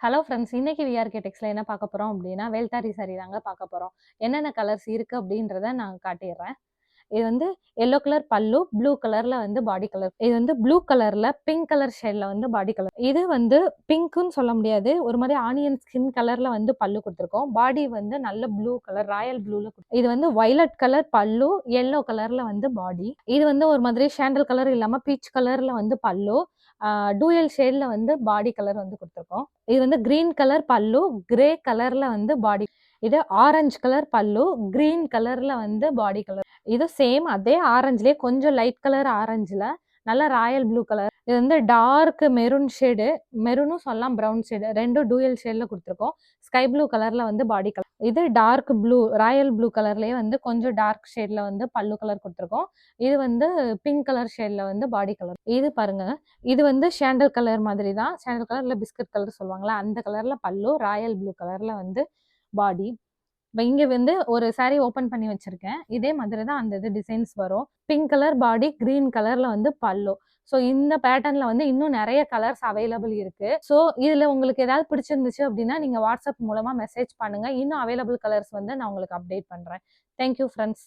Hello friends. இன்னைக்கு VRK டெக்ஸ்ல என்ன பார்க்க போறோம் அப்படின்னா, வேல்தாரி சாரி தாங்க பார்க்க போறோம். என்னென்ன கலர்ஸ் இருக்கு அப்படின்றத நான் காட்டிர்றேன். இது வந்து எல்லோ கலர் பல்லு, ப்ளூ கலர்ல வந்து பாடி கலர். இது வந்து ப்ளூ கலர்ல பிங்க் கலர் ஷேட்ல வந்து பாடி கலர். இது வந்து பிங்க்ன்னு சொல்ல முடியாது. ஒரு மாரி ஆனியன் ஸ்கின் கலர்ல வந்து பல்லு குடுத்துருக்கோம். பாடி வந்து நல்ல ப்ளூ கலர், ராயல் ப்ளூல இது வந்து வயலட் கலர் பல்லு, எல்லோ கலர்ல வந்து பாடி. இது வந்து ஒரு மாதிரி சாண்டல் கலர் இல்லாம பீச் கலர்ல வந்து பல்லு. டூயல் ஷேட்ல வந்து பாடி கலர் வந்து குடுத்துருக்கோம். இது வந்து கிரீன் கலர் பல்லு, கிரே கலர்ல வந்து பாடி. இது ஆரஞ்சு கலர் பல்லு, கிரீன் கலர்ல வந்து பாடி கலர். இது சேம் அதே ஆரஞ்சுலயே கொஞ்சம் லைட் கலர் ஆரஞ்சுல நல்ல ராயல் ப்ளூ கலர். இது வந்து டார்க் மெரூன் ஷேடு, மெரூனும் சொல்லலாம் பிரவுன் ஷேடு. ரெண்டும் டூயல் ஷேட்ல குடுத்துருக்கோம். ஸ்கை ப்ளூ கலர்ல வந்து பாடி கலர். இது டார்க் ப்ளூ, ராயல் ப்ளூ கலர்லயே வந்து கொஞ்சம் டார்க் ஷேட்ல வந்து பல்லு கலர் குடுத்துருக்கோம். இது வந்து பிங்க் கலர் ஷேட்ல வந்து பாடி கலர். இது பாருங்க. இது வந்து சாண்டல் கலர் மாதிரி தான். சாண்டல் கலர் இல்ல பிஸ்கட் கலர் சொல்லுவாங்கல்ல, அந்த கலர்ல பல்லு, ராயல் ப்ளூ கலர்ல வந்து பாடி. இப்ப இங்க வந்து ஒரு சாரி ஓப்பன் பண்ணி வச்சிருக்கேன். இதே மாதிரி தான் அந்த இது டிசைன்ஸ் வரும். பிங்க் கலர் பாடி, கிரீன் கலர்ல வந்து பல்லு. ஸோ இந்த பேட்டர்ன்ல வந்து இன்னும் நெறைய கலர்ஸ் அவைலபிள் இருக்கு. ஸோ இதுல உங்களுக்கு ஏதாவது பிடிச்சிருந்துச்சு அப்படின்னா, நீங்க WhatsApp மூலமா மெசேஜ் பண்ணுங்க. இன்னும் அவைலபிள் கலர்ஸ் வந்து நான் உங்களுக்கு அப்டேட் பண்றேன். Thank you friends.